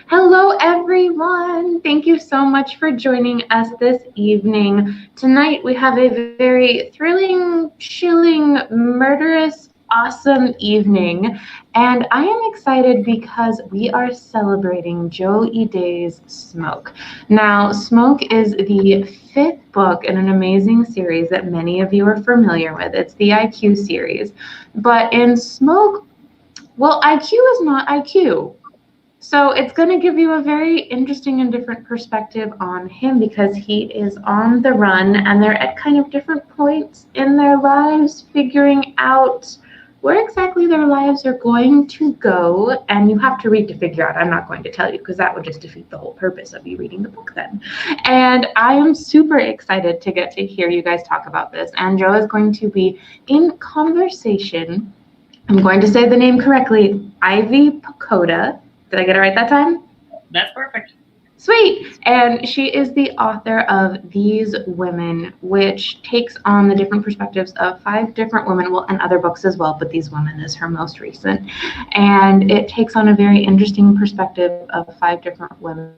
Hello, everyone. Thank you so much for joining us this evening. Tonight, we have a very thrilling, chilling, murderous, awesome evening. And I am excited because we are celebrating Joe Ide's Smoke. Now, Smoke is the fifth book in an amazing series that many of you are familiar with. It's the IQ series. But in Smoke, well, IQ is not IQ. So it's going to give you a very interesting and different perspective on him because he is on the run and they're at kind of different points in their lives figuring out where exactly their lives are going to go. And you have to read to figure out. I'm not going to tell you because that would just defeat the whole purpose of you reading the book then. And I am super excited to get to hear you guys talk about this. And Joe is going to be in conversation. I'm going to say the name correctly, Ivy Pochoda. Did I get it right that time? That's perfect. Sweet. And she is the author of These Women, which takes on the different perspectives of 5 different women, well, and other books as well, but These Women is her most recent. And it takes on a very interesting perspective of 5 different women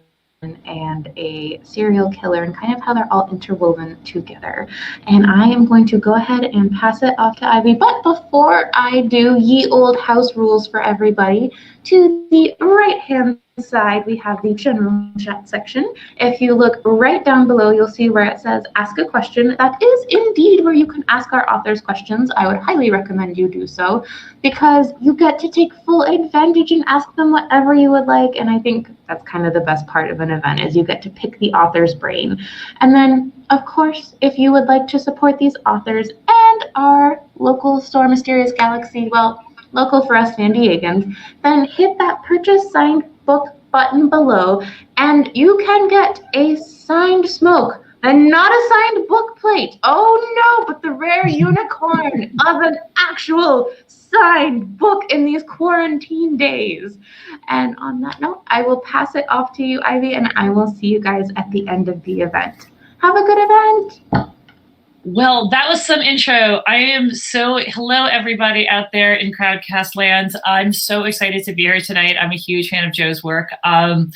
and a serial killer and kind of how they're all interwoven together. And I am going to go ahead and pass it off to Ivy. But before I do, ye old house rules for everybody. To the right-hand side, we have the general chat section. If you look right down below, you'll see where it says ask a question. That is indeed where you can ask our authors questions. I would highly recommend you do so because you get to take full advantage and ask them whatever you would like. And I think that's kind of the best part of an event is you get to pick the author's brain. And then, of course, if you would like to support these authors and our local store, Mysterious Galaxy, well, local for us San Diegans, then hit that purchase signed book button below and you can get a signed Smoke and not a signed book plate. Oh no, but the rare unicorn of an actual signed book in these quarantine days. And on that note, I will pass it off to you, Ivy, and I will see you guys at the end of the event. Have a good event. Well, that was some intro. Hello everybody out there in Crowdcast land. I'm so excited to be here tonight. I'm a huge fan of Joe's work. And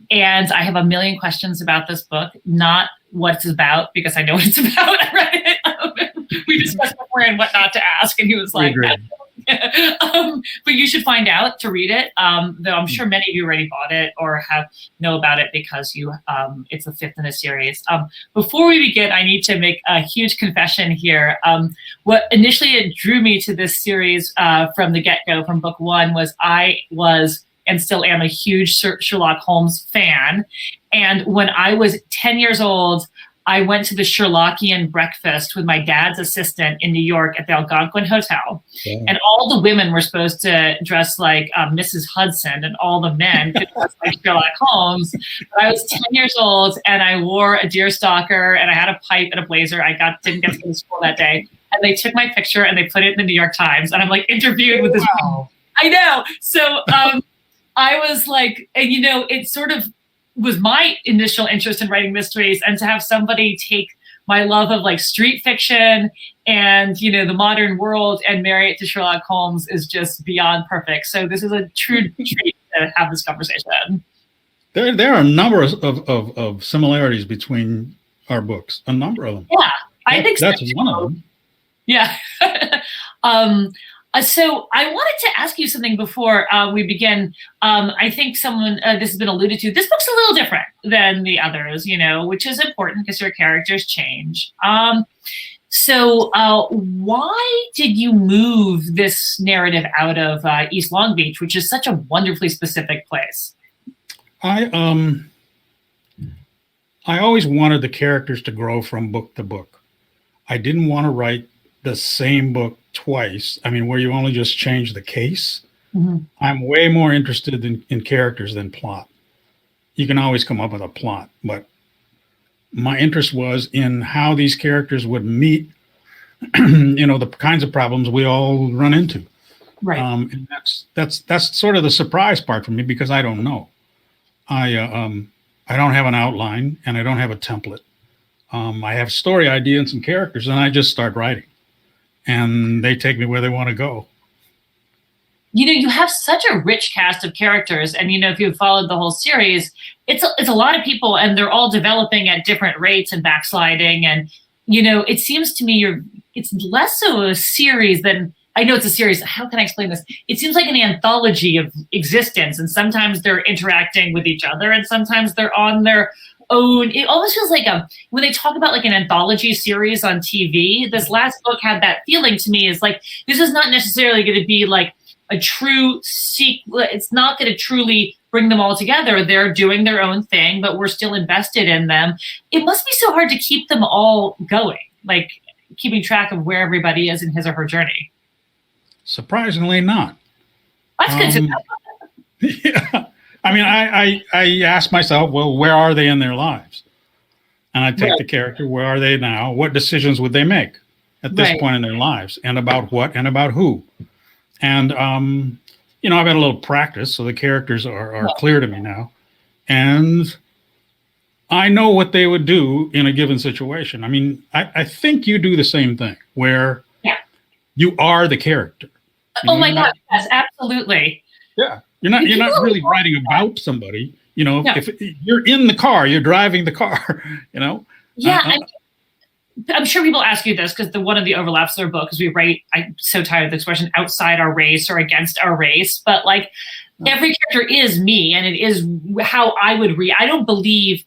I have a million questions about this book, not what it's about, because I know what it's about. I read it. We discussed beforehand what not to ask, and he was like, but you should find out to read it. Though I'm sure many of you already bought it or know about it because it's the 5th in a series. Before we begin, I need to make a huge confession here. What initially drew me to this series from the get-go, from book 1, was I was and still am a huge Sherlock Holmes fan. And when I was 10 years old, I went to the Sherlockian breakfast with my dad's assistant in New York at the Algonquin Hotel. Yeah. And all the women were supposed to dress like Mrs. Hudson, and all the men could dress like Sherlock Holmes. But I was 10 years old, and I wore a deerstalker, and I had a pipe and a blazer. I didn't get to go to school that day. And they took my picture, and they put it in the New York Times. And I'm like interviewed with this. Wow. I know. So I was like, and it sort of was my initial interest in writing mysteries, and to have somebody take my love of like street fiction and the modern world and marry it to Sherlock Holmes is just beyond perfect. So this is a true treat to have this conversation. There are a number of similarities between our books, a number of them. Yeah, I think that's one of them. Yeah. So I wanted to ask you something before we begin. I think this has been alluded to. This book's a little different than the others, which is important because your characters change. So why did you move this narrative out of East Long Beach, which is such a wonderfully specific place? I always wanted the characters to grow from book to book. I didn't want to write the same book twice. I mean, where you only just change the case. Mm-hmm. I'm way more interested in characters than plot. You can always come up with a plot, but my interest was in how these characters would meet, the kinds of problems we all run into. Right. And that's sort of the surprise part for me because I don't know. I don't have an outline and I don't have a template. I have story idea and some characters, and I just start writing. And they take me where they want to go. you have such a rich cast of characters, and if you've followed the whole series, it's a lot of people, and they're all developing at different rates and backsliding, and it seems to me it's less so a series than, I know it's a series, how can I explain this? It seems like an anthology of existence, and sometimes they're interacting with each other, and sometimes they're on their own. It almost feels like when they talk about like an anthology series on TV, this last book had that feeling to me. Is like, this is not necessarily going to be like a true sequel. It's not going to truly bring them all together. They're doing their own thing, but we're still invested in them. It must be so hard to keep them all going, like keeping track of where everybody is in his or her journey. Surprisingly not. That's good to know. Yeah. I mean, I ask myself, well, where are they in their lives? And I take the character, where are they now? What decisions would they make at this point in their lives? And about what and about who? And, I've had a little practice, so the characters are clear to me now. And I know what they would do in a given situation. I mean, I think you do the same thing, where you are the character. Oh my God, yes, absolutely. Yeah. You're not really writing about somebody, if you're in the car, you're driving the car, Yeah. I'm sure people ask you this because one of the overlaps of their book is we write, I'm so tired of the expression, outside our race or against our race, but like every character is me, and it is how I would I don't believe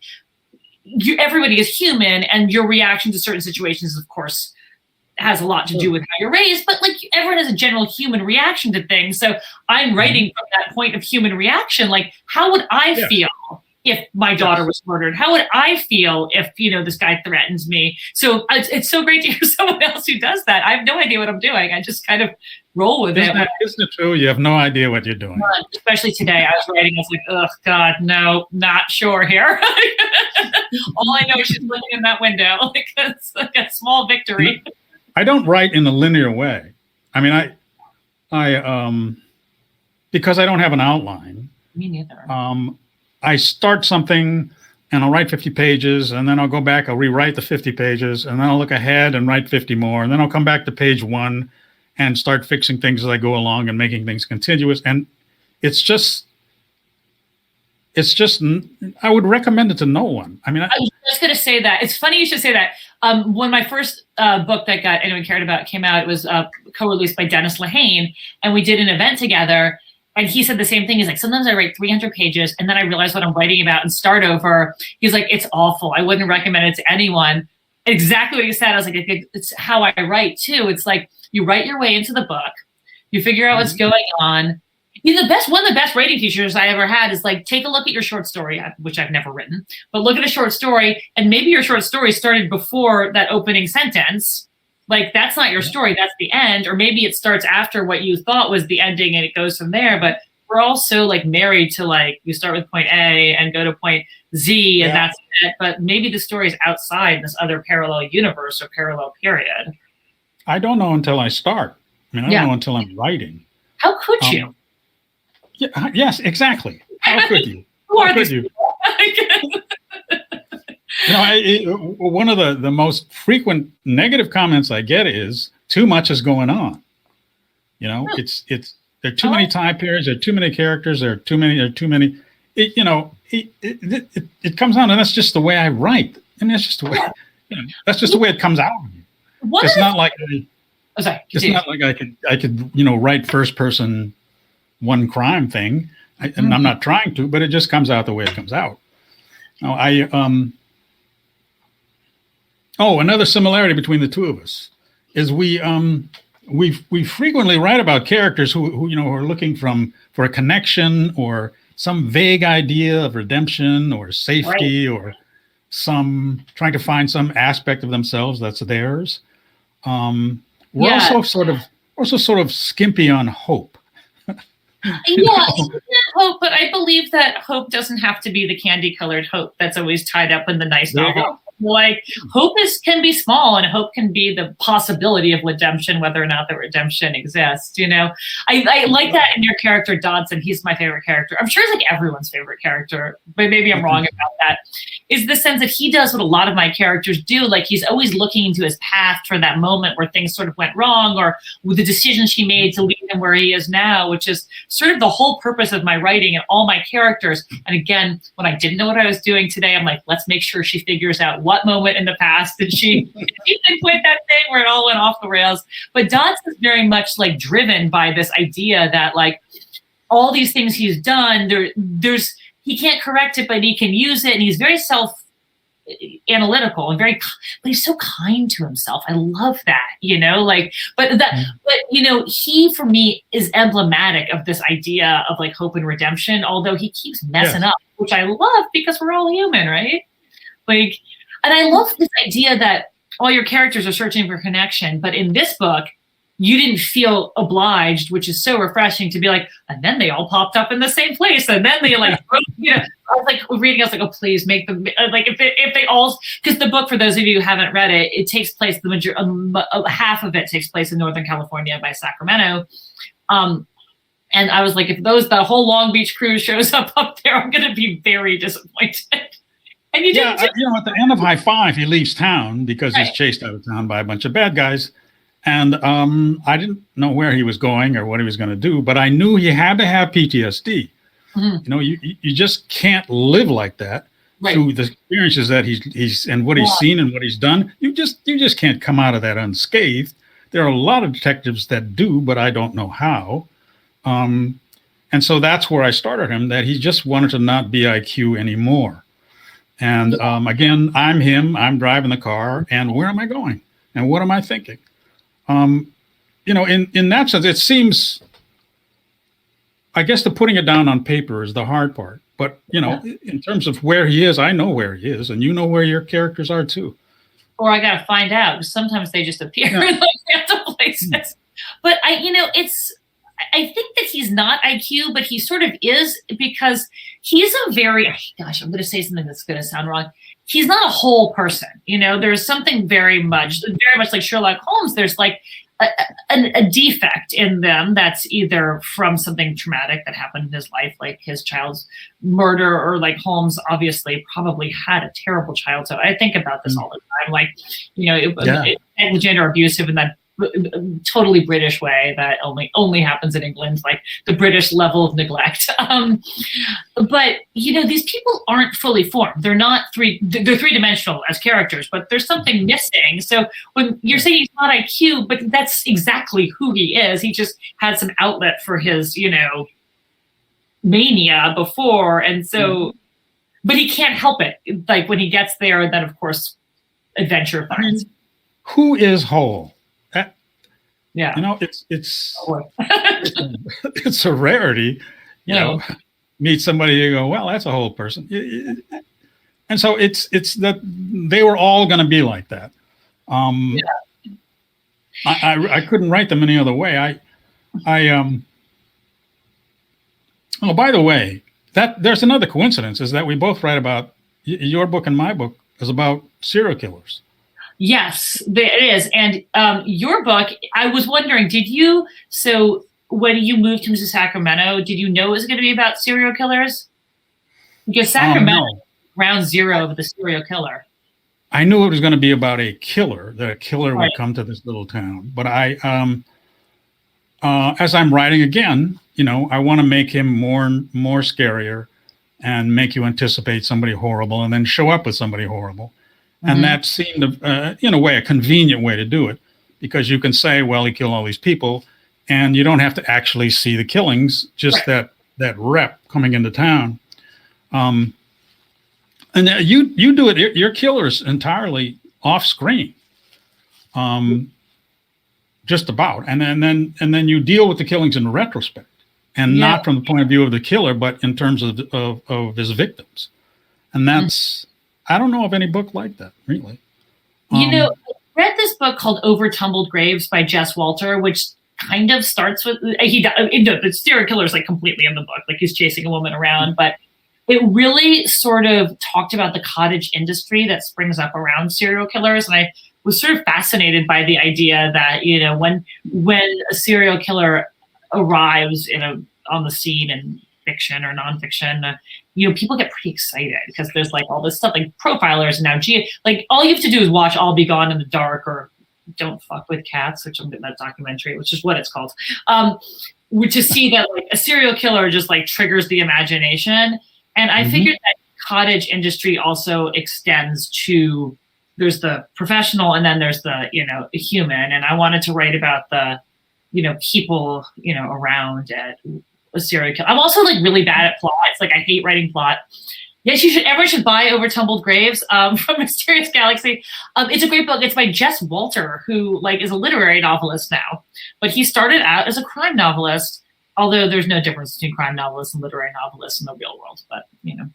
everybody is human, and your reaction to certain situations, of course, has a lot to do with how you're raised, but like everyone has a general human reaction to things. So I'm writing from that point of human reaction. Like, how would I feel if my daughter was murdered? How would I feel if, this guy threatens me? So it's so great to hear someone else who does that. I have no idea what I'm doing. I just kind of roll with it. Isn't it true? You have no idea what you're doing. Especially today. I was writing, I was like, oh God, no, not sure here. All I know is she's looking in that window. Like, it's like a small victory. I don't write in a linear way. I mean, I because I don't have an outline. Me neither. I start something and I'll write 50 pages, and then I'll go back, I'll rewrite the 50 pages, and then I'll look ahead and write 50 more, and then I'll come back to page 1 and start fixing things as I go along and making things continuous. And it's just, I would recommend it to no one. I mean, I was just going to say that. It's funny you should say that. When my first book that got anyone cared about came out, it was co-released by Dennis Lehane, and we did an event together. And he said the same thing. He's like, sometimes I write 300 pages and then I realize what I'm writing about and start over. He's like, it's awful. I wouldn't recommend it to anyone. Exactly what he said. I was like, it's how I write too. It's like you write your way into the book, you figure out what's going on. One of the best writing teachers I ever had is like, take a look at your short story, which I've never written, but look at a short story, and maybe your short story started before that opening sentence. Like, that's not your story, that's the end. Or maybe it starts after what you thought was the ending and it goes from there. But we're all so like married to like, you start with point A and go to point Z and that's it. But maybe the story is outside this other parallel universe or parallel period. I don't know until I start. I mean, I don't know until I'm writing. How could you? Yeah, yes, exactly. How could you? How could you? One of the most frequent negative comments I get is too much is going on. There are too many time periods, there are too many characters, there are too many. It comes out, and that's just the way I write. I mean, that's just the way. That's just the way it comes out of me. It's not like I could write first person one crime thing, and I'm not trying to, but it just comes out the way it comes out. Another similarity between the two of us is we frequently write about characters who are looking for a connection or some vague idea of redemption or safety or some trying to find some aspect of themselves that's theirs. We're also sort of skimpy on hope. Hope, but I believe that hope doesn't have to be the candy-colored hope that's always tied up in the nice novel. Like, hope can be small, and hope can be the possibility of redemption, whether or not the redemption exists. I like that in your character Dodson. He's my favorite character. I'm sure it's like everyone's favorite character, but maybe I'm wrong about that. Is the sense that he does what a lot of my characters do. Like, he's always looking into his past for that moment where things sort of went wrong, or with the decisions he made to lead him where he is now, which is sort of the whole purpose of my writing and all my characters. And again, when I didn't know what I was doing today, I'm like, let's make sure she figures out what moment in the past did she pinpoint that thing where it all went off the rails. But Dodson's very much like driven by this idea that like all these things he's done, there's he can't correct it, but he can use it, and he's very self-analytical and but he's so kind to himself. I love that, but he for me is emblematic of this idea of like hope and redemption, although he keeps messing up, which I love because we're all human, right? Like, and I love this idea that all your characters are searching for connection, but in this book, you didn't feel obliged, which is so refreshing to be like, and then they all popped up in the same place. And then they I was like reading, I was like, oh, please make them like, if they all, because the book, for those of you who haven't read it, it takes place, half of it takes place in Northern California by Sacramento. And I was like, if the whole Long Beach crew shows up there, I'm going to be very disappointed. And you didn't. At the end of High Five, he leaves town because he's chased out of town by a bunch of bad guys. And I didn't know where he was going or what he was going to do, but I knew he had to have PTSD. Mm-hmm. You just can't live like that through the experiences that he's and what he's seen and what he's done. You just can't come out of that unscathed. There are a lot of detectives that do, but I don't know how. And so that's where I started him, that he just wanted to not be IQ anymore. And again, I'm him. I'm driving the car, and where am I going? And what am I thinking? In that sense, it seems, I guess the putting it down on paper is the hard part. But, in terms of where he is, I know where he is, and you know where your characters are too. Or I got to find out, because sometimes they just appear in like random places. But I think that he's not IQ, but he sort of is, because he's I'm going to say something that's going to sound wrong. He's not a whole person. There's something very much like Sherlock Holmes. There's like a defect in them that's either from something traumatic that happened in his life, like his child's murder, or like Holmes obviously probably had a terrible childhood. I think about this all the time, like, negligent or abusive in that totally British way that only happens in England, like the British level of neglect. But these people aren't fully formed. They're not they're three-dimensional as characters, but there's something missing. So when you're saying he's not IQ, but that's exactly who he is. He just had some outlet for his, mania before. And so, but he can't help it. Like when he gets there, then of course, adventure finds. Who is whole? Yeah, it's it's a rarity. Meet somebody, you go, well, that's a whole person, and so it's that they were all going to be like that. I couldn't write them any other way. Oh, by the way, that there's another coincidence, is that we both write about your book, and my book is about serial killers. Yes, it is. And your book, I was wondering, when you moved him to Sacramento, did you know it was going to be about serial killers? Because Sacramento is ground zero of the serial killer. I knew it was going to be about a killer, that a killer would come to this little town. But as I'm writing again, I want to make him more scarier and make you anticipate somebody horrible and then show up with somebody horrible. And that seemed, in a way, a convenient way to do it, because you can say, well, he killed all these people, and you don't have to actually see the killings, just that rep coming into town. And you do it, your killer's entirely off screen, just about. And then you deal with the killings in retrospect, and not from the point of view of the killer, but in terms of his victims. And that's... I don't know of any book like that, really. I read this book called Over Tumbled Graves by Jess Walter, which kind of starts with the serial killer is like completely in the book, like he's chasing a woman around, but it really sort of talked about the cottage industry that springs up around serial killers. And I was sort of fascinated by the idea that, you know, when a serial killer arrives on the scene in fiction or nonfiction, you know, people get pretty excited because there's like all this stuff like profilers and now like all you have to do is watch All Be Gone in the Dark or Don't Fuck with Cats, which I'm getting that documentary, which is what it's called, to see that like a serial killer just like triggers the imagination. And I figured that cottage industry also extends to, there's the professional and then there's the, you know, human. And I wanted to write about the, you know, people, you know, around a serial killer. I'm also like really bad at plot. It's like I hate writing plot. Yes, everyone should buy Over Tumbled Graves from Mysterious Galaxy. It's a great book. It's by Jess Walter, who like is a literary novelist now, but he started out as a crime novelist. Although there's no difference between crime novelists and literary novelists in the real world, but you know,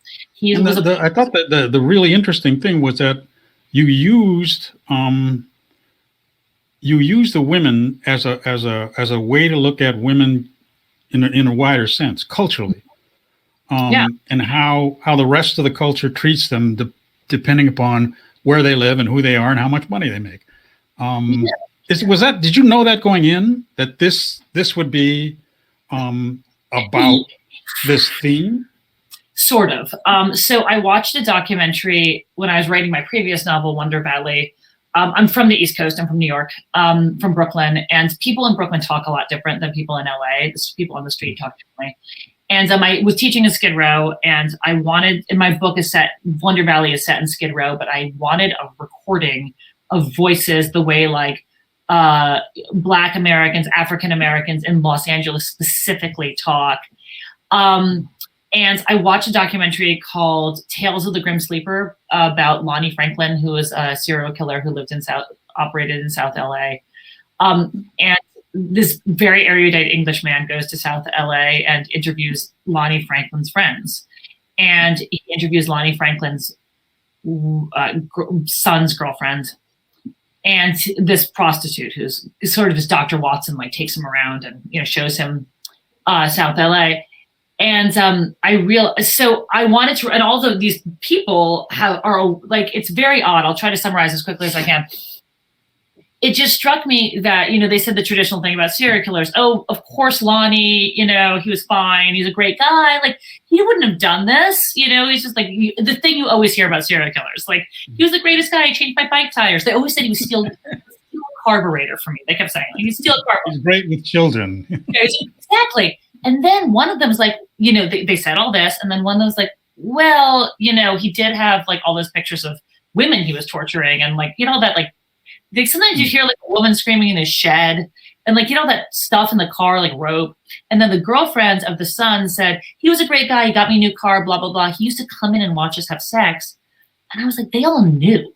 I thought that the really interesting thing was that you used the women as a way to look at women in a wider sense culturally, and how the rest of the culture treats them depending upon where they live and who they are and how much money they make. Did you know that going in that this would be about this theme? Sort of. So I watched a documentary when I was writing my previous novel, Wonder Valley. I'm from the East Coast. I'm from New York, from Brooklyn. And people in Brooklyn talk a lot different than people in LA. People on the street talk differently. And I was teaching in Skid Row, and my book is set, Wonder Valley is set in Skid Row, but I wanted a recording of voices the way like Black Americans, African Americans in Los Angeles specifically talk. And I watched a documentary called Tales of the Grim Sleeper about Lonnie Franklin, who was a serial killer who operated in South LA. And this very erudite English man goes to South LA and interviews Lonnie Franklin's friends. And he interviews Lonnie Franklin's son's girlfriend. And this prostitute who's sort of his Dr. Watson, like takes him around and, you know, shows him South LA. And so I wanted to, and all of these people are like, it's very odd. I'll try to summarize as quickly as I can. It just struck me that, you know, they said the traditional thing about serial killers. Oh, of course, Lonnie, you know, he was fine. He's a great guy. Like, he wouldn't have done this. You know, he's just like the thing you always hear about serial killers. Like, he was the greatest guy. He changed my bike tires. They always said he was stealing a carburetor from me. They kept saying, like, he'd steal a carburetor. He's great with children. Exactly. And then one of them was like, you know, they said all this. And then one of them was like, well, you know, he did have like all those pictures of women he was torturing. And like, you know, that like, sometimes you hear like a woman screaming in his shed and like, you know, that stuff in the car, like rope. And then the girlfriends of the son said, he was a great guy. He got me a new car, blah, blah, blah. He used to come in and watch us have sex. And I was like, they all knew.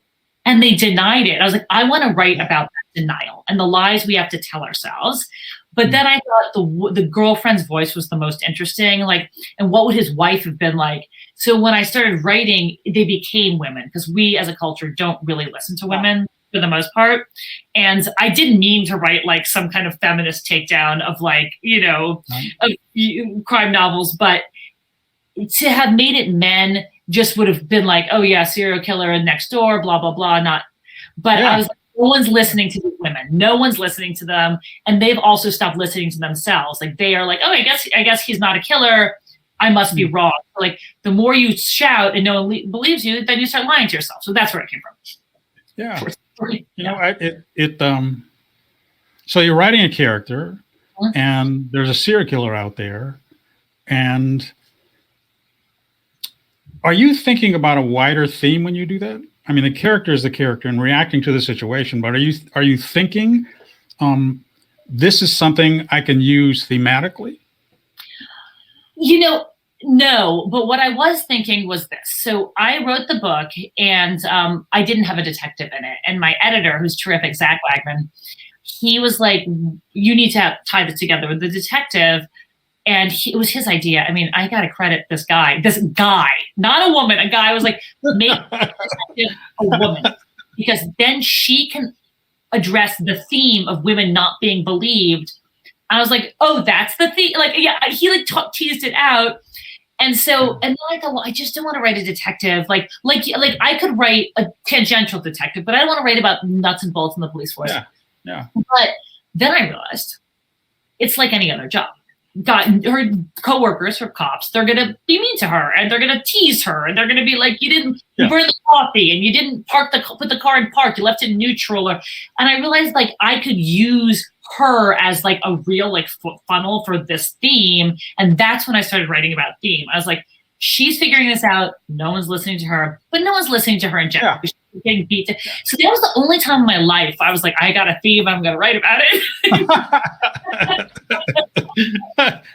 And they denied it. I was like, I want to write about that denial and the lies we have to tell ourselves. But then I thought the girlfriend's voice was the most interesting. Like, and what would his wife have been like? So when I started writing, they became women because we as a culture don't really listen to women for the most part. And I didn't mean to write like some kind of feminist takedown of like, you know, of crime novels, but to have made it men just would have been like, oh yeah, serial killer and next door, blah, blah, blah. I was like, no one's listening to these women. No one's listening to them. And they've also stopped listening to themselves. Like they are like, oh, I guess he's not a killer. I must be wrong. Like the more you shout and no one believes you, then you start lying to yourself. So that's where it came from. Yeah. You know, so you're writing a character and there's a serial killer out there. And are you thinking about a wider theme when you do that? I mean, the character is the character and reacting to the situation, but are you thinking this is something I can use thematically? You know, no, but what I was thinking was this. So I wrote the book and I didn't have a detective in it. And my editor, who's terrific, Zach Wagman, he was like, you need to tie this together with the detective. And it was his idea. I mean, I got to credit this guy, not a woman. A guy was like, make a woman because then she can address the theme of women not being believed. I was like, oh, that's the theme. Like, yeah, he like teased it out. And so, and then I thought, well, I just don't want to write a detective. Like I could write a tangential detective, but I don't want to write about nuts and bolts in the police force. Yeah. But then I realized it's like any other job. Her coworkers, her cops, they're going to be mean to her and they're going to tease her and they're going to be like, you burn the coffee and you didn't put the car in park, you left it in neutral. And I realized like I could use her as like a real like funnel for this theme. And that's when I started writing about theme. I was like, she's figuring this out. No one's listening to her, but no one's listening to her in general. Yeah. She's getting beat. So that was the only time in my life I was like, I got a theme. I'm going to write about it.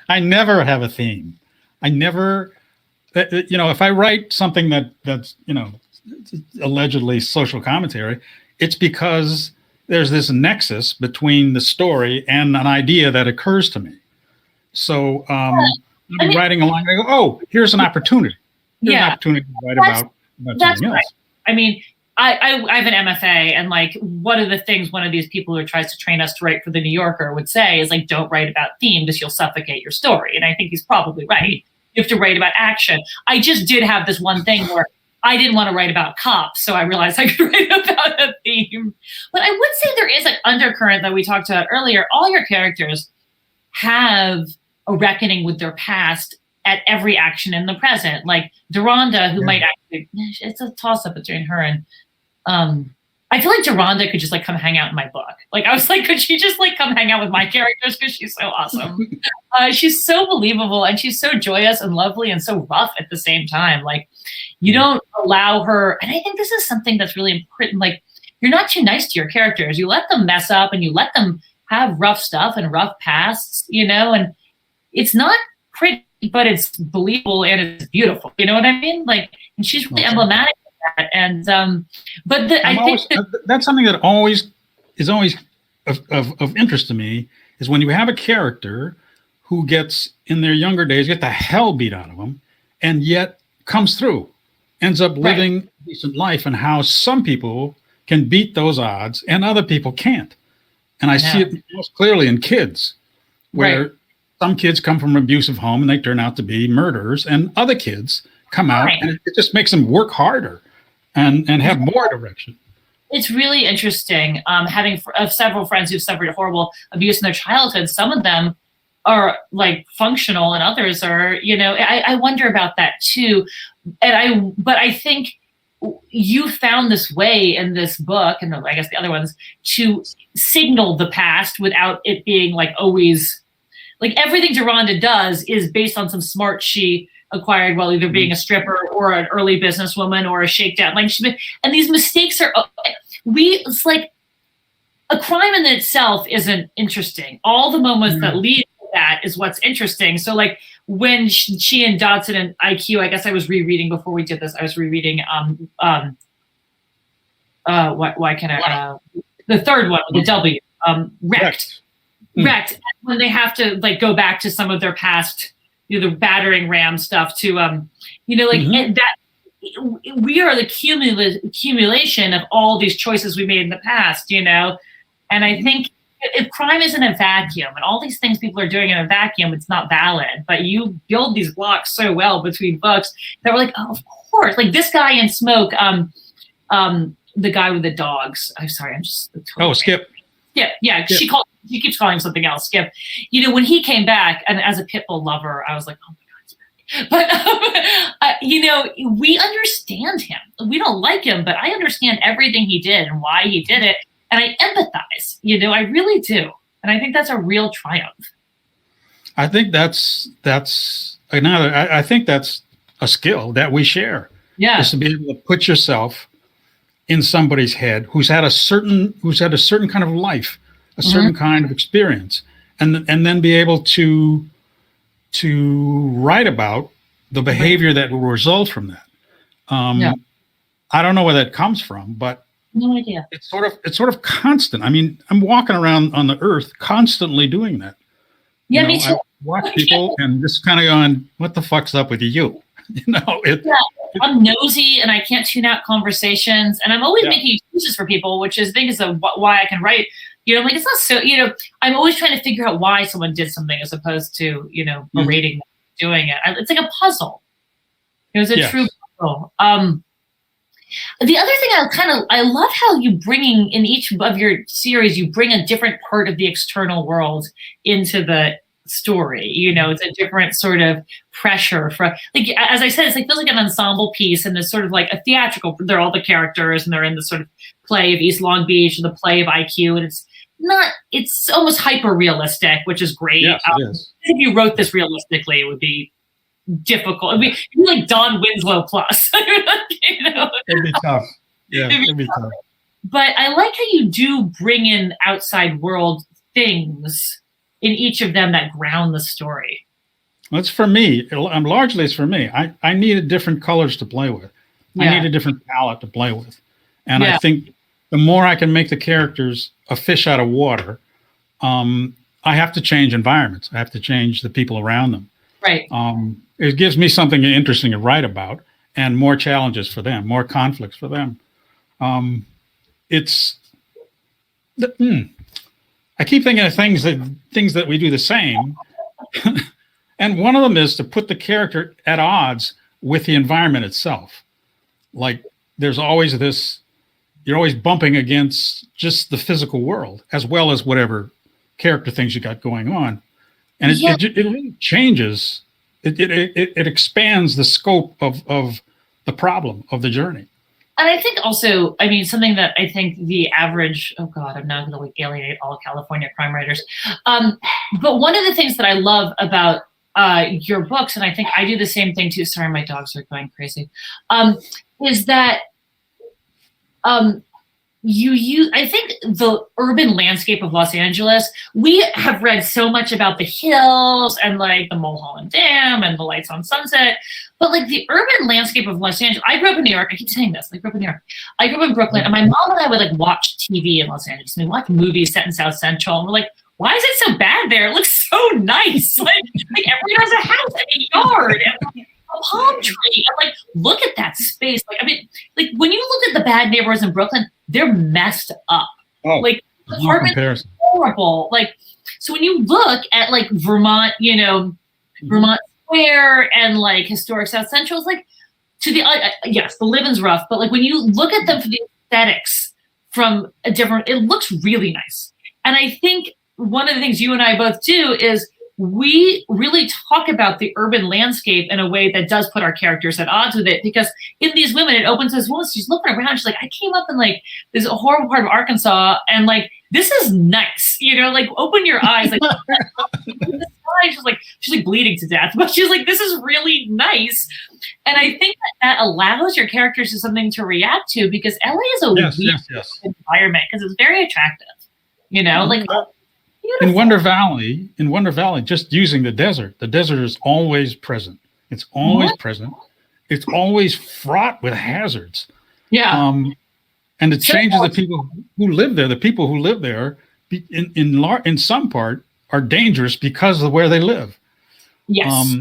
I never have a theme. I never, if I write something that's, allegedly social commentary, it's because there's this nexus between the story and an idea that occurs to me. So I'm writing along and I go, oh, here's an opportunity. Here's an opportunity to write about something else. Right. I mean, I have an MFA, and like one of the things one of these people who tries to train us to write for the New Yorker would say is like, don't write about theme because you'll suffocate your story. And I think he's probably right. You have to write about action. I just did have this one thing where I didn't want to write about cops, so I realized I could write about a theme. But I would say there is an undercurrent that we talked about earlier. All your characters have a reckoning with their past at every action in the present. Like Deronda, who might actually, it's a toss-up between her and, I feel like Deronda could just like come hang out in my book. Like I was like, could she just like come hang out with my characters because she's so awesome. She's so believable and she's so joyous and lovely and so rough at the same time. Like you don't allow her, and I think this is something that's really important. Like you're not too nice to your characters. You let them mess up and you let them have rough stuff and rough pasts, and it's not pretty, but it's believable and it's beautiful. You know what I mean? Like, and she's really emblematic. And but I think that's something that is always of interest to me is when you have a character who gets in their younger days get the hell beat out of them and yet comes through, ends up living a decent life, and how some people can beat those odds and other people can't. And I see it most clearly in kids where some kids come from an abusive home and they turn out to be murderers, and other kids come out and it just makes them work harder and have more direction. It's really interesting having several friends who've suffered horrible abuse in their childhood. Some of them are like functional and others are, I wonder about that too. But I think you found this way in this book, and I guess the other ones, to signal the past without it being like always, like everything Deronda does is based on some smart she acquired while either being a stripper or an early businesswoman or a shakedown. And these mistakes are, it's like a crime in itself isn't interesting. All the moments that lead to that is what's interesting. So like when she and Dodson and IQ, I guess I was rereading before we did this, I was rereading, why can I, the third one, the W, Wrecked. Wrecked. When they have to like go back to some of their past, the battering ram stuff to, and that we are the accumulation of all these choices we made in the past, and I think if crime isn't a vacuum and all these things people are doing in a vacuum, it's not valid, but you build these blocks so well between books that we're like, oh, of course, like this guy in Smoke, the guy with the dogs. I'm sorry, I'm just Skip. Yeah. She keeps calling him something else, Skip. When he came back, and as a Pitbull lover, I was like, oh my God. But we understand him. We don't like him, but I understand everything he did and why he did it, and I empathize. I really do, and I think that's a real triumph. I think that's another. I think that's a skill that we share. Yeah, is to be able to put yourself in somebody's head who's had a certain kind of life, a certain kind of experience, and then be able to write about the behavior that will result from that. I don't know where that comes from, but no idea. It's sort of constant. I mean, I'm walking around on the earth constantly doing that. Yeah, me too. I watch people and just kind of going, "What the fuck's up with you?" I'm nosy and I can't tune out conversations, and I'm always making excuses for people, which is why I can write. I'm like, it's not so. I'm always trying to figure out why someone did something as opposed to berating them. doing it. It's like a puzzle. It was a Yes. true puzzle. The other thing I love how you bringing in each of your series, you bring a different part of the external world into the story. You know, it's a different sort of pressure for, like, as I said, it's like, feels like an ensemble piece, and there's sort of like a theatrical, they're all the characters and they're in the sort of play of East Long Beach or the play of IQ. And it's almost hyper realistic, which is great. Yes, it is. If you wrote this realistically, it would be difficult. It'd be like Don Winslow plus. You know? It'd be tough. Yeah, it'd be tough. But I like how you do bring in outside world things in each of them that ground the story. Well, it's for me. Largely, it's for me. I needed different colors to play with. Yeah. I need a different palette to play with. And Yeah. I think the more I can make the characters a fish out of water, I have to change environments. I have to change the people around them. Right. It gives me something interesting to write about and more challenges for them, more conflicts for them. I keep thinking of things that we do the same. And one of them is to put the character at odds with the environment itself. Like there's always you're always bumping against just the physical world as well as whatever character things you got going on. And it really changes. It expands the scope of the problem of the journey. And I think also, I mean, something that I think the average, oh God, I'm now going to like alienate all California crime writers. But one of the things that I love about your books, and I think I do the same thing too, sorry, my dogs are going crazy, is that I think the urban landscape of Los Angeles, we have read so much about the hills and like the Mulholland Dam and the lights on Sunset, but like the urban landscape of Los Angeles, I grew up in New York. I keep saying this, I grew up in New York. I grew up in Brooklyn, and my mom and I would like watch TV in Los Angeles. And we watch movies set in South Central, and we're like, why is it so bad there? It looks so nice. Like everyone has a house and a yard and like a palm tree. And like, look at that space. Like, I mean, like when you look at the bad neighborhoods in Brooklyn, they're messed up. Oh, like apartments are horrible. Like, so when you look at like Vermont, you know, Vermont Square and like historic South Central, it's like to the, yes, the living's rough, but like when you look at them for the aesthetics from a different, it looks really nice. And I think one of the things you and I both do is we really talk about the urban landscape in a way that does put our characters at odds with it, because in these women, it opens this woman, she's looking around, she's like, I came up in like this horrible part of Arkansas, and like, this is nice, you know, like open your eyes. Like, she's like bleeding to death, but she's like, this is really nice. And I think that allows your characters to something to react to, because LA is a weird environment, because it's very attractive, you know, like in Wonder Valley, just using the desert is always present. It's always present. It's always fraught with hazards. Yeah. And it changes the people who live there. The people who live there, in some part, are dangerous because of where they live. Yes.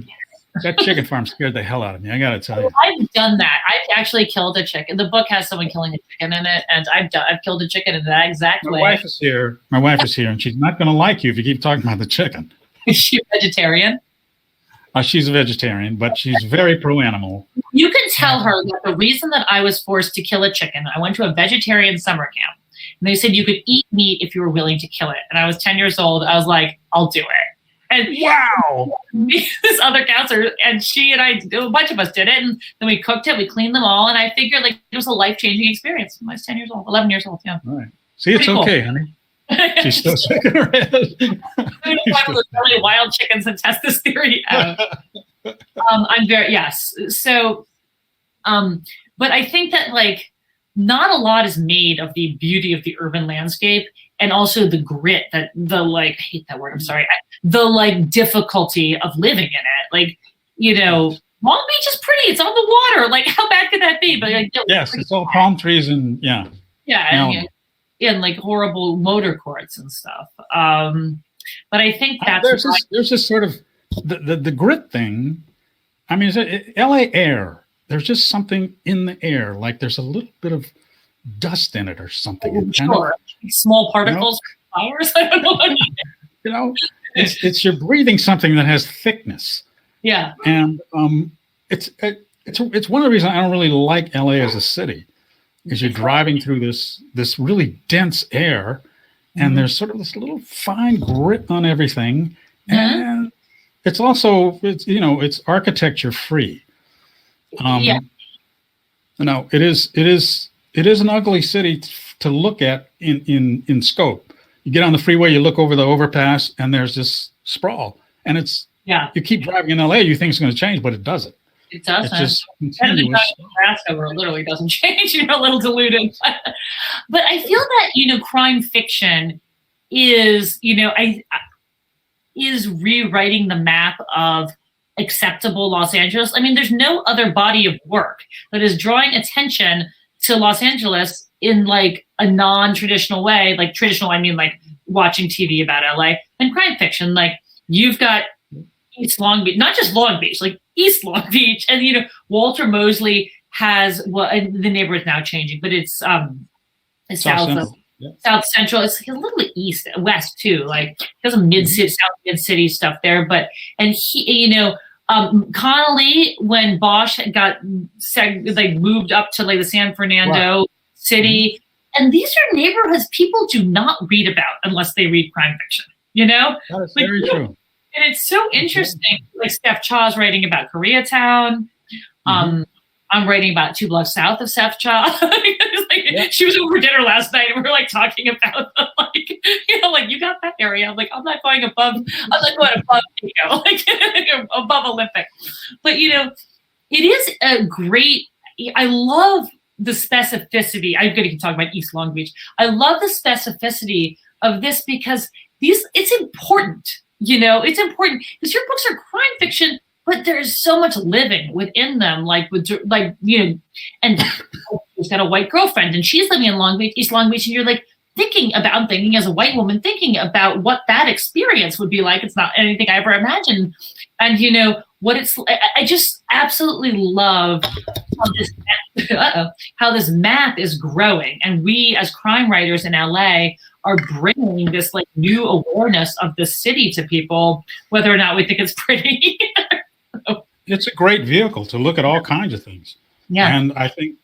That chicken farm scared the hell out of me. I got to tell you. I've done that. I've actually killed a chicken. The book has someone killing a chicken in it, and I've killed a chicken in that exact way. My wife is here, and she's not going to like you if you keep talking about the chicken. Is she a vegetarian? She's a vegetarian, but she's very pro-animal. You can tell her that the reason that I was forced to kill a chicken, I went to a vegetarian summer camp, and they said you could eat meat if you were willing to kill it. And I was 10 years old. I was like, I'll do it. And wow, this other counselor, and she and I, a bunch of us did it, and then we cooked it, we cleaned them all, and I figured like it was a life-changing experience. I was 10 years old, 11 years old, yeah. All right. See, it's pretty okay, cool. Honey. She's still shaking her head. Really wild chickens and test this theory out. I'm very, yes. So, but I think that like not a lot is made of the beauty of the urban landscape, and also the grit that the like, I hate that word, I'm sorry, the like difficulty of living in it. Like, you know, Long Beach is pretty, it's on the water. Like, how bad could that be? But like, yes, it's all palm trees and yeah, and like horrible motor courts and stuff. But I think that's there's this sort of the grit thing. I mean, LA air. There's just something in the air, like there's a little bit of dust in it or something. Sure. Small particles, fires. I don't know. You know, it's you're breathing something that has thickness. Yeah. And it's one of the reasons I don't really like LA as a city, is you're driving through this really dense air, and there's sort of this little fine grit on everything, and it's also it's architecture free. No, it is an ugly city to look at in scope. You get on the freeway, you look over the overpass, and there's this sprawl, and you keep driving in LA, you think it's going to change, but it doesn't. It doesn't. It's just continuous. Nebraska, where it literally doesn't change. You're a little diluted. But I feel that, crime fiction is, is rewriting the map of acceptable Los Angeles. I mean, there's no other body of work that is drawing attention to Los Angeles in like a non-traditional way. Like traditional, I mean like watching TV about LA, and crime fiction. Like you've got East Long Beach, not just Long Beach, like East Long Beach. And, Walter Mosley has, the neighborhood's now changing, but it's South Central. It's like a little bit west too. Like there's a mid-city, South mid-city stuff there. And he, Connolly, when Bosch got moved up to like the San Fernando city, and these are neighborhoods people do not read about unless they read crime fiction. That is very true. And it's so interesting. Like Steph Chaw's writing about Koreatown. I'm writing about 2 blocks south of Steph Chaw. She was over dinner last night, and we were like talking about you got that area. I'm like, I'm not going above above Olympic. But it is a great. I love the specificity. I'm going to talk about East Long Beach. I love the specificity of this because it's important. It's important because your books are crime fiction, but there's so much living within them. And she's got a white girlfriend, and she's living in Long Beach, East Long Beach, and you're like I'm thinking as a white woman, thinking about what that experience would be like. It's not anything I ever imagined, and what it's. I just absolutely love how this map is growing, and we as crime writers in LA are bringing this like new awareness of the city to people, whether or not we think it's pretty. It's a great vehicle to look at all kinds of things. Yeah. And I think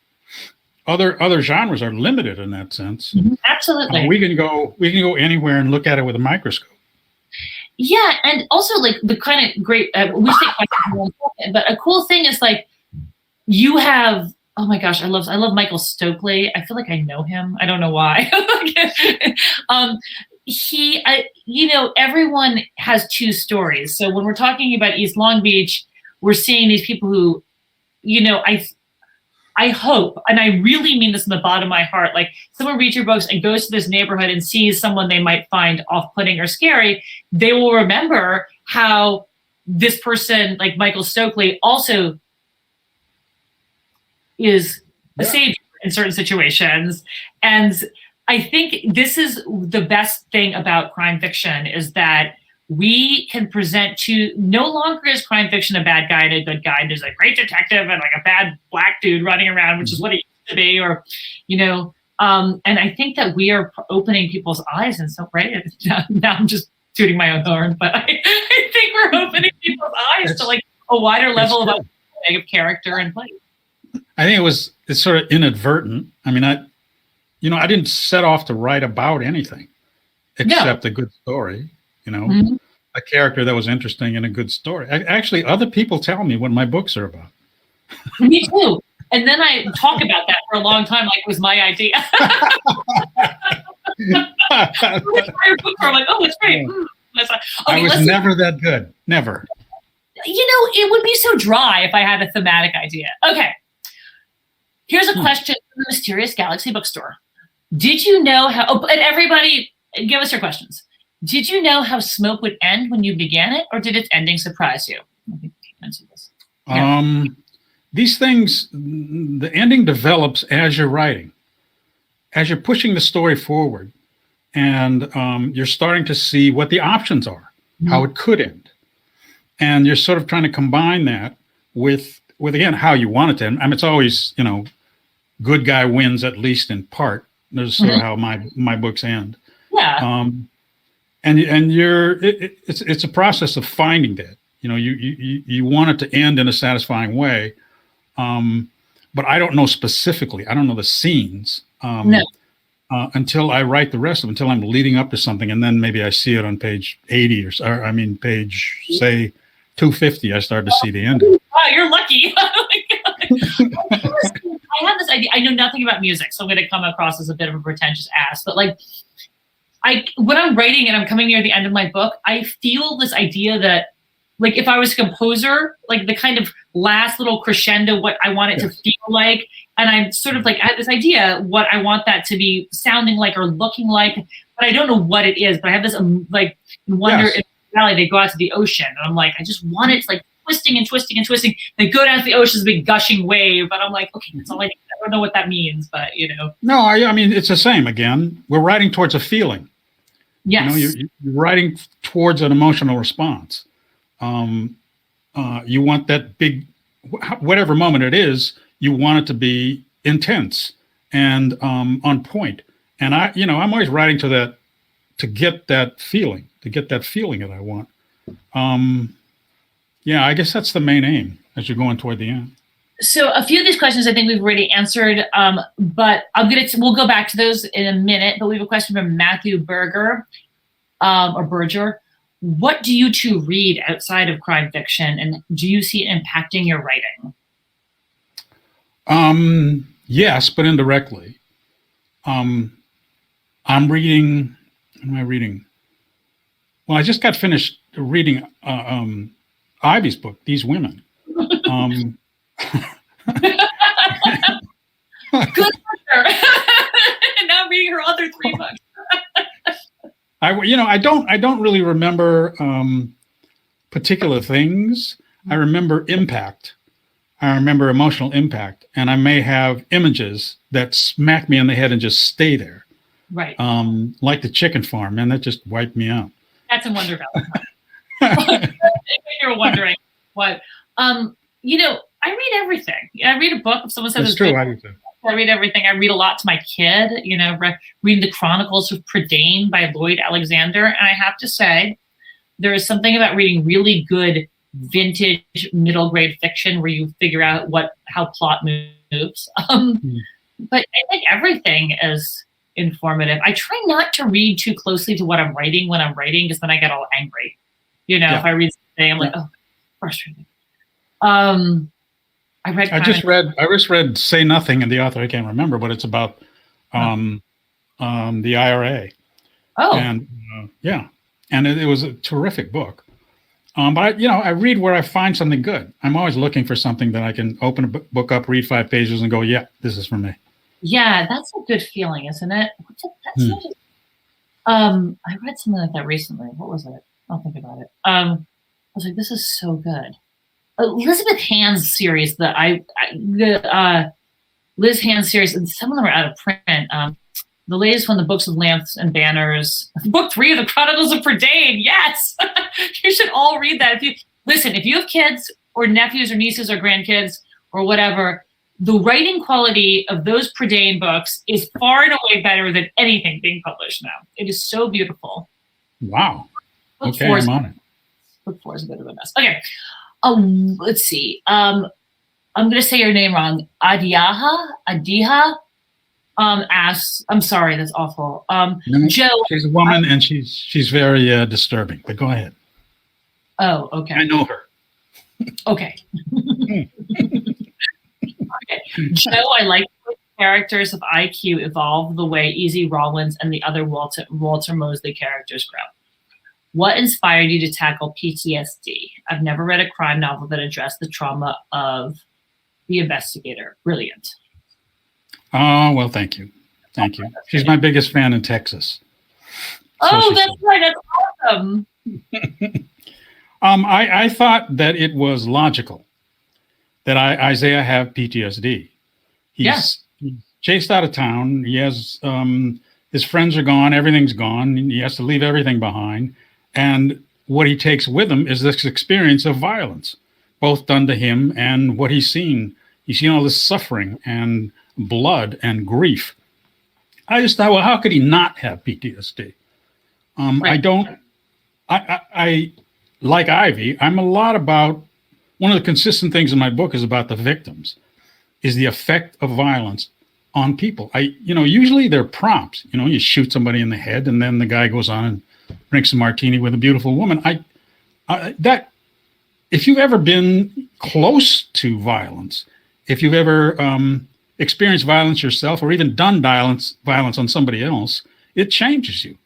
other genres are limited in that sense. Absolutely. We can go anywhere and look at it with a microscope. Yeah, and also like the kind of great but a cool thing is like you have. Oh my gosh, I love Michael Stokely. I feel like I know him. I don't know why. Everyone has 2 stories. So when we're talking about East Long Beach, we're seeing these people who, I hope, and I really mean this in the bottom of my heart, like someone reads your books and goes to this neighborhood and sees someone they might find off-putting or scary, they will remember how this person, like Michael Stokely, also is a savior in certain situations. And I think this is the best thing about crime fiction is that we can present no longer is crime fiction a bad guy and a good guy. And there's a great detective and like a bad black dude running around, which is what it used to be, or, and I think that we are opening people's eyes. And so, right now I'm just tooting my own horn, but I think we're opening people's eyes to like a wider level of character and place. I think it's sort of inadvertent. I mean, I didn't set off to write about anything except a good story, a character that was interesting and a good story. Actually, other people tell me what my books are about. Me too. And then I talk about that for a long time, like it was my idea. I'm like, oh, it's great. I was never that good. Never. It would be so dry if I had a thematic idea. Okay. Here's a question from the Mysterious Galaxy Bookstore. Did you know how, and everybody, give us your questions. Did you know how Smoke would end when you began it, or did its ending surprise you? I think you answered this. Yeah. These things, the ending develops as you're writing, as you're pushing the story forward, and you're starting to see what the options are, how it could end. And you're sort of trying to combine that with again, how you want it to end. I mean, it's always, good guy wins, at least in part. That's sort of how my books end. Yeah. And it's a process of finding that. You want it to end in a satisfying way. But I don't know specifically. I don't know the scenes until I write the rest of them, until I'm leading up to something. And then maybe I see it on page 80 page, say, 250, I start to see the ending. Wow, you're lucky. Oh my God. I have this idea. I know nothing about music, so I'm going to come across as a bit of a pretentious ass. But like, when I'm writing and I'm coming near the end of my book, I feel this idea that, like, if I was a composer, like the kind of last little crescendo, what I want it to feel like, and I'm sort of like, I have this idea what I want that to be sounding like or looking like, but I don't know what it is. But I have this like wonder in the valley. They go out to the ocean, and I'm like, I just want it to like twisting and twisting and twisting. They go down to the ocean, a big gushing wave, but I'm like, okay, that's all I need. I don't know what that means, but No, I mean it's the same. Again, we're writing towards a feeling. Yes, you're writing towards an emotional response. You want that big, whatever moment it is, you want it to be intense and on point. And I'm always writing to that, to get that feeling that I want. I guess that's the main aim as you're going toward the end. So a few of these questions I think we've already answered, but we'll go back to those in a minute. But we have a question from Matthew Berger, or Berger. What do you two read outside of crime fiction, and do you see it impacting your writing? Yes, but indirectly. I'm reading. What am I reading? Well, I just got finished reading Ivy's book, These Women. Good for her. And now I'm reading her other 3 books. I don't really remember particular things. I remember impact. I remember emotional impact, and I may have images that smack me in the head and just stay there. Right. Like the chicken farm, man, that just wiped me out. That's in Wonder Valley. You're wondering what. I read everything. I read a book. If someone says it's true, I do too. I read everything. I read a lot to my kid, reading the Chronicles of Prydain by Lloyd Alexander. And I have to say, there is something about reading really good vintage middle grade fiction where you figure out how plot moves. But I think everything is informative. I try not to read too closely to what I'm writing when I'm writing, because then I get all angry. If I read something, I'm like, oh, frustrating. I just read Say Nothing, and the author I can't remember, but it's about the IRA. Oh, and and it was a terrific book. But I read where I find something good. I'm always looking for something that I can open a book up, read 5 pages, and go, yeah, this is for me. Yeah, that's a good feeling, isn't it? I read something like that recently. What was it? I'll think about it. I was like, this is so good. Elizabeth Hand's series, the Liz Hand series, and some of them are out of print. The latest one, the Books of Lamps and Banners, book 3 of the Chronicles of Prydain. Yes, you should all read that. If you have kids or nephews or nieces or grandkids or whatever, the writing quality of those Prydain books is far and away better than anything being published now. It is so beautiful. Wow. Okay, I'm on it. Book 4 is a bit of a mess. Okay. Let's see. I'm going to say your name wrong. Adiha asks, I'm sorry, that's awful. Joe. She's a woman and she's very disturbing, but go ahead. Oh, okay. I know her. Okay. Okay. Joe, I like the characters of IQ evolve the way Easy Rawlins and the other Walter Mosley characters grow. What inspired you to tackle PTSD? I've never read a crime novel that addressed the trauma of the investigator. Brilliant. Oh, well, thank you. Thank you. She's my biggest fan in Texas. Oh, that's right. That's awesome. I thought that it was logical that Isaiah have PTSD. He's chased out of town. He has his friends are gone. Everything's gone. He has to leave everything behind. And what he takes with him is this experience of violence, both done to him and what he's seen. He's seen all this suffering and blood and grief. I just thought, well, how could he not have PTSD? Right. I like Ivy, I'm a lot about, one of the consistent things in my book is about the victims, is the effect of violence on people. Usually they're prompts. You shoot somebody in the head, and then the guy goes on and drinks a martini with a beautiful woman. That if you've ever been close to violence, if you've ever experienced violence yourself, or even done violence on somebody else, it changes you.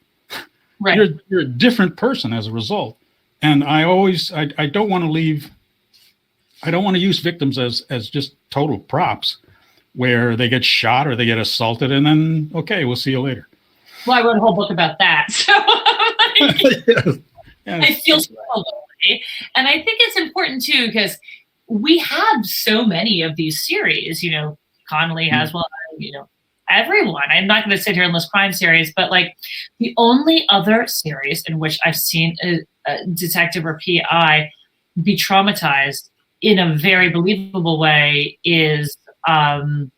Right. You're a different person as a result. And I don't want to use victims as just total props where they get shot or they get assaulted and then, okay, we'll see you later. Well, I wrote a whole book about that. So Yes. I feel so lonely. And I think it's important too, because we have so many of these series, Connolly has one, everyone. I'm not going to sit here and list crime series, but like the only other series in which I've seen a detective or PI be traumatized in a very believable way is, oh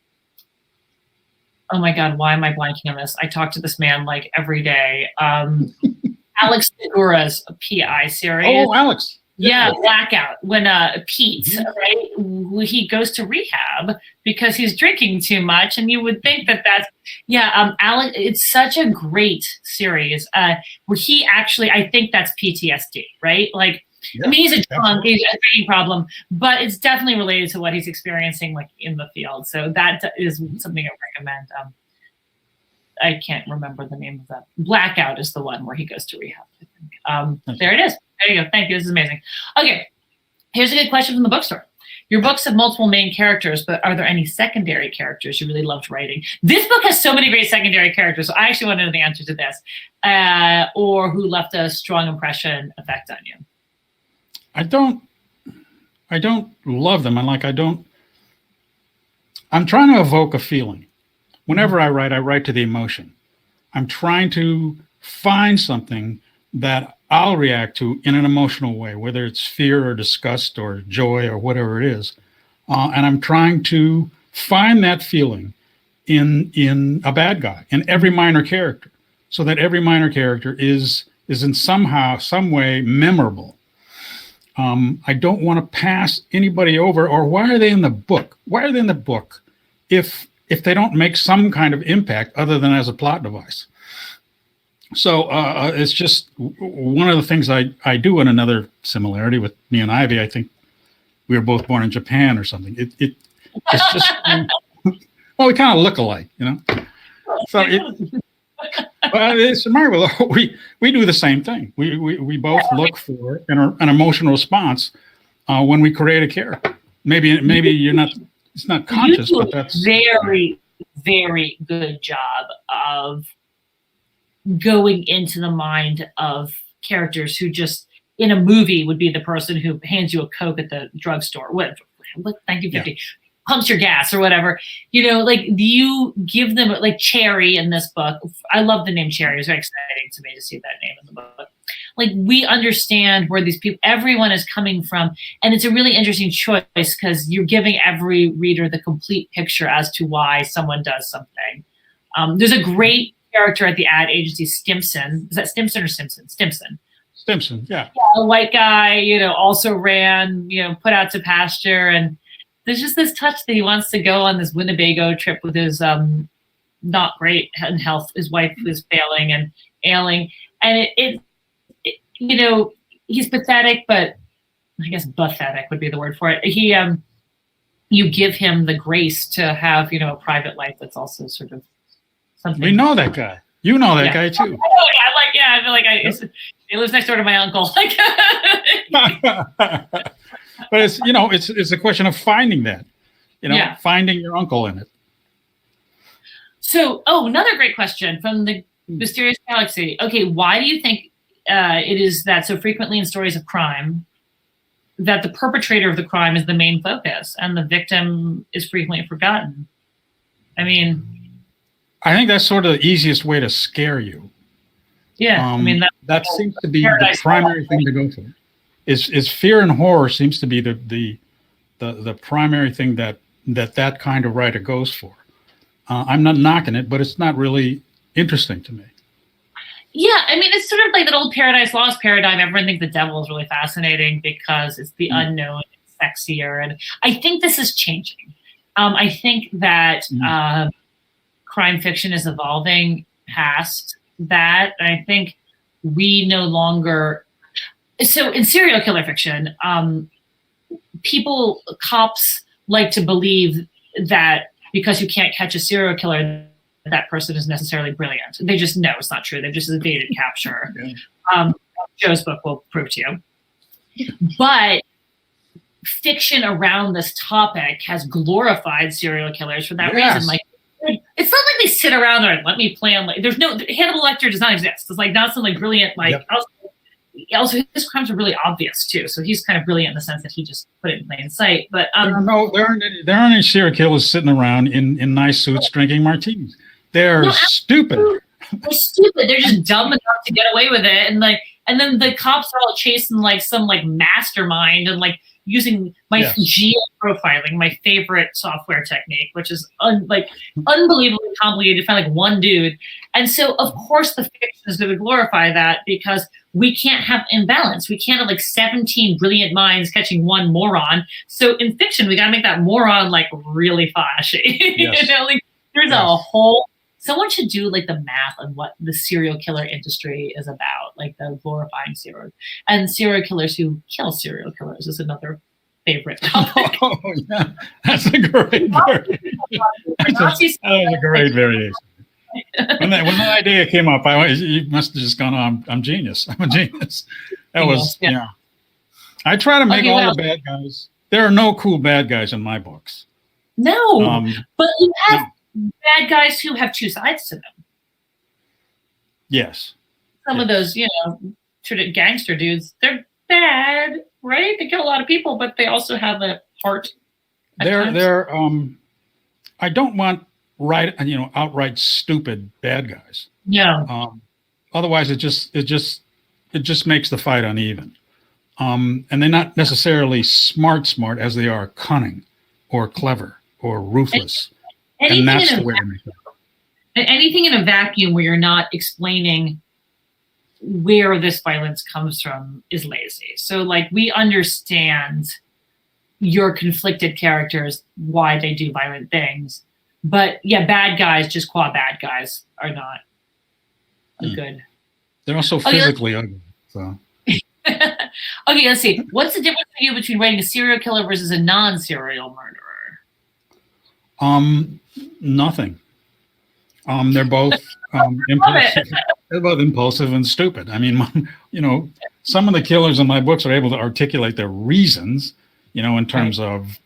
my God, why am I blanking on this? I talk to this man like every day. Alex Segura's PI series. Oh, Alex. Yeah, Blackout. When Pete, right, he goes to rehab because he's drinking too much, and you would think that's Alex. It's such a great series where he actually, I think that's PTSD, right? Like, yeah, I mean, he's a drunk, he's a drinking problem, but it's definitely related to what he's experiencing, like in the field. So that is something I recommend. I can't remember the name of that. Blackout is the one where he goes to rehab, I think. There it is. There you go. Thank you. This is amazing. Okay. Here's a good question from the bookstore. Your books have multiple main characters, but are there any secondary characters you really loved writing? This book has so many great secondary characters, so I actually want to know the answer to this. Or who left a strong effect on you? I don't love them. I'm trying to evoke a feeling. Whenever I write to the emotion. I'm trying to find something that I'll react to in an emotional way, whether it's fear or disgust or joy or whatever it is. And I'm trying to find that feeling in a bad guy, in every minor character, so that every minor character is in some way memorable. I don't want to pass anybody over, or why are they in the book? Why are they in the book if they don't make some kind of impact other than as a plot device? So it's just one of the things I do. And another similarity with me and Ivy, I think we were both born in Japan or something. It's just, well, we kind of look alike, So it's remarkable. We do the same thing. We both look for an emotional response when we create a character. Maybe you're not. It's not conscious, but that's very, very good job of going into the mind of characters who just in a movie would be the person who hands you a Coke at the drugstore. What? Thank you, 50. Yeah. Pumps your gas or whatever. Like you give them, like Cherry in this book. I love the name Cherry. It was very exciting to me to see that name in the book. Like we understand where these people, everyone is coming from. And it's a really interesting choice because you're giving every reader the complete picture as to why someone does something. There's a great character at the ad agency, Stimson. Is that Stimson or Simpson? Stimson. Stimson, yeah. A white guy, also ran, put out to pasture. And there's just this touch that he wants to go on this Winnebago trip with his not great in health. His wife is failing and ailing. And it he's pathetic, but I guess pathetic would be the word for it. He, you give him the grace to have, a private life that's also sort of something. We know that guy. You know that guy too. I feel like he lives next door to my uncle. But it's a question of finding that, finding your uncle in it. So, another great question from the Mysterious Galaxy. Okay, why do you think it is that so frequently in stories of crime that the perpetrator of the crime is the main focus and the victim is frequently forgotten? I mean, I think that's sort of the easiest way to scare you. Yeah, that seems to be the primary thing to go for. Is fear and horror seems to be the primary thing that kind of writer goes for. I'm not knocking it, but it's not really interesting to me. Yeah, I mean, it's sort of like that old Paradise Lost paradigm. Everyone thinks the devil is really fascinating because it's the unknown, it's sexier, and I think this is changing. I think that crime fiction is evolving past that. I think we no longer. So in serial killer fiction, cops like to believe that because you can't catch a serial killer, that person is necessarily brilliant. They just know it's not true. They've just evaded capture. Joe's book will prove to you. But fiction around this topic has glorified serial killers for that reason. Like, it's not like they sit around there and let me plan. Like, there's no Hannibal Lecter does not exist. It's like not some like brilliant like. Also, his crimes are really obvious too. So he's kind of brilliant in the sense that he just put it in plain sight. But there aren't any serial killers sitting around in nice suits drinking martinis. They're stupid. They're stupid. They're just dumb enough to get away with it, and then the cops are all chasing like some like mastermind and like using my geo-profiling, my favorite software technique, which is unbelievably complicated to find like one dude. And so of course the fiction is going to glorify that because we can't have imbalance. We can't have like 17 brilliant minds catching one moron. So in fiction, we got to make that moron like really flashy. Yes. You know, like there's a whole. Someone should do like the math on what the serial killer industry is about, like the glorifying serial killers who kill serial killers is another favorite topic. Oh yeah, that's a great that's a great variation. When that idea came up, you must have just gone, "Oh, I'm genius. I'm a genius." That was I try to make all the bad guys. There are no cool bad guys in my books. No, but you have. Bad guys who have two sides to them. Yes. Some of those, gangster dudes, they're bad, right? They kill a lot of people, but they also have a heart. They're I don't want outright stupid bad guys. No. Otherwise it just makes the fight uneven. And they're not necessarily smart as they are cunning or clever or ruthless. And that's the way to make it. Anything in a vacuum where you're not explaining where this violence comes from is lazy. So, like, we understand your conflicted characters, why they do violent things. But, yeah, bad guys, just qua bad guys, are not good. They're also physically ugly. So. Okay, let's see. What's the difference for you between writing a serial killer versus a non-serial murderer? Nothing. They're both impulsive. They're both impulsive and stupid. I mean, some of the killers in my books are able to articulate their reasons, in terms of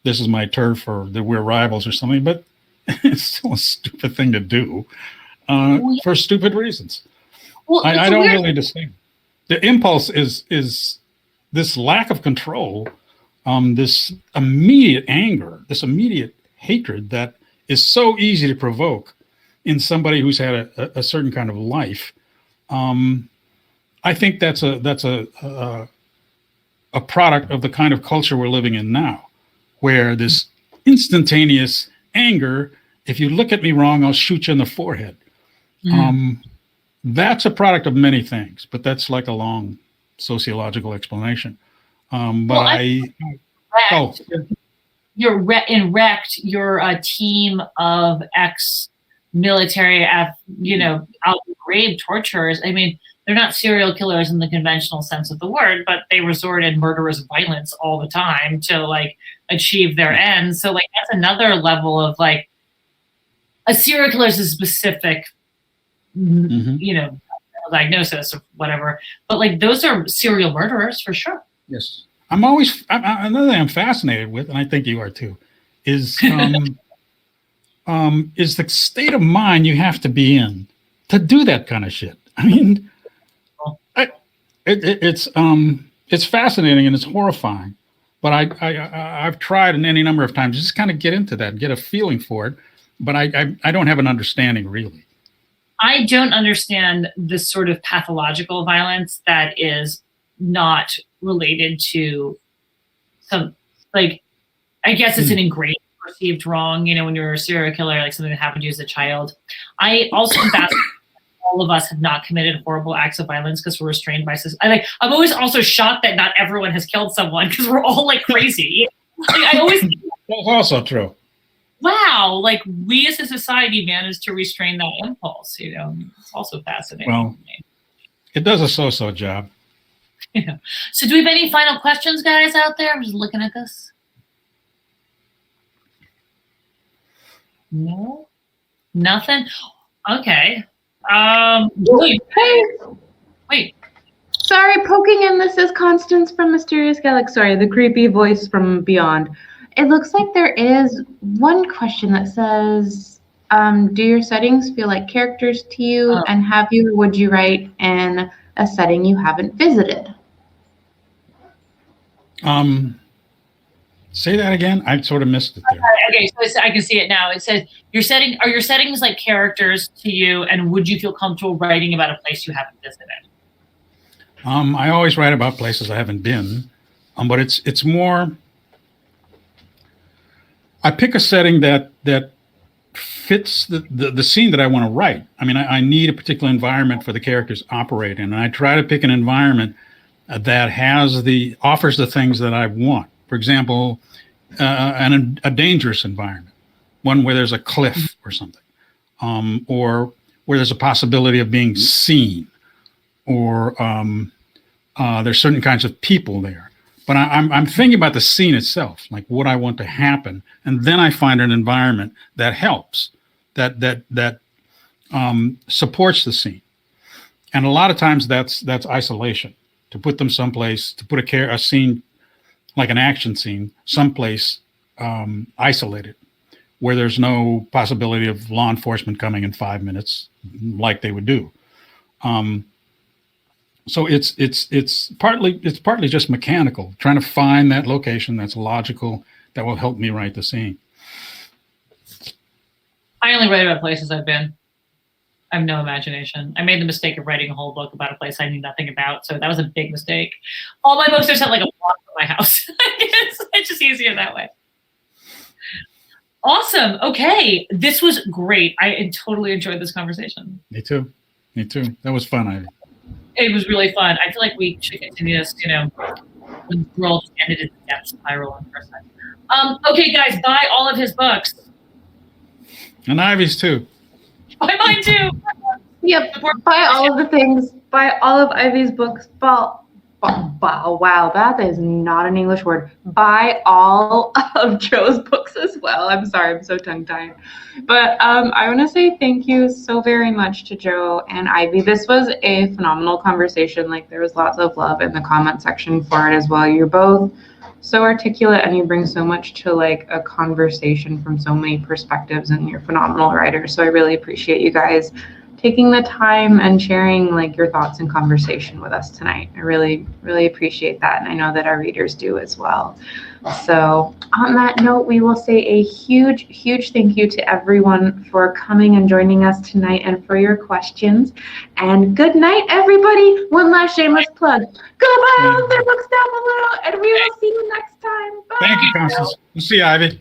this is my turf or that we're rivals or something. But it's still a stupid thing to do for stupid reasons. Well, I don't really distinguish. The impulse is this lack of control, this immediate anger, this immediate hatred that is so easy to provoke in somebody who's had a certain kind of life. I think that's a product of the kind of culture we're living in now, where this instantaneous anger, if you look at me wrong, I'll shoot you in the forehead. That's a product of many things, but that's like a long sociological explanation. You're in Wrecked, you're a team of ex-military, out grave torturers. I mean, they're not serial killers in the conventional sense of the word, but they resort in murderous violence all the time to like achieve their ends. So like that's another level of like a serial killer is a specific, diagnosis or whatever. But like those are serial murderers for sure. Yes. Another thing I'm fascinated with, and I think you are too, is the state of mind you have to be in to do that kind of shit. I mean, it's fascinating and it's horrifying, but I've tried any number of times just kind of get into that, get a feeling for it, but I don't have an understanding really. I don't understand this sort of pathological violence that is not related to some, like, I guess it's an ingrained perceived wrong, when you're a serial killer, like something that happened to you as a child. I also am fascinated all of us have not committed horrible acts of violence because we're restrained by society. I'm always also shocked that not everyone has killed someone because we're all like crazy. Like, I always think, That's also true. wow, like we as a society managed to restrain that impulse. You know, it's also fascinating. Well, it does a so-so job. Yeah. So do we have any final questions, guys, out there? I'm just looking at this. No, nothing. Okay. Wait. Sorry, poking in. This is Constance from Mysterious Galaxy. Sorry, the creepy voice from beyond. It looks like there is one question that says, do your settings feel like characters to you? And would you write in a setting you haven't visited? Say that again. I sort of missed it there. Okay, so I can see it now. It says, are your settings like characters to you, and would you feel comfortable writing about a place you haven't visited? I always write about places I haven't been, but it's more. I pick a setting that fits the scene that I want to write. I mean, I need a particular environment for the characters to operate in, and I try to pick an environment that offers the things that I want. For example, a dangerous environment, one where there's a cliff or something, or where there's a possibility of being seen, or there's certain kinds of people there. But I'm thinking about the scene itself, like what I want to happen, and then I find an environment that helps, that supports the scene. And a lot of times that's isolation. To put them someplace, to put a scene like an action scene someplace isolated, where there's no possibility of law enforcement coming in 5 minutes, like they would do. So it's partly just mechanical, trying to find that location that's logical, that will help me write the scene. I only write about places I've been. I have no imagination. I made the mistake of writing a whole book about a place I knew nothing about, so that was a big mistake. All my books are set like a block from my house. It's just easier that way. Awesome. Okay, this was great. I totally enjoyed this conversation. Me too. That was fun, Ivy. It was really fun. I feel like we should continue this, when the world ended in the death spiral in person. Okay, guys, buy all of his books. And Ivy's too. Buy mine too. Yep, buy all of the things. Buy all of Ivy's books. Wow, that is not an English word. Buy all of Joe's books as well. I'm sorry, I'm so tongue-tied. But I want to say thank you so very much to Joe and Ivy. This was a phenomenal conversation. Like, there was lots of love in the comment section for it as well. You're both so articulate, and you bring so much to like a conversation from so many perspectives, and you're phenomenal writers. So I really appreciate you guys taking the time and sharing like your thoughts and conversation with us tonight. I really, really appreciate that. And I know that our readers do as well. So on that note, we will say a huge, huge thank you to everyone for coming and joining us tonight and for your questions. And good night, everybody. One last shameless plug. Go buy all of their books down below, and we will see you next time. Bye. Thank you, Constance. We'll see you, Ivy.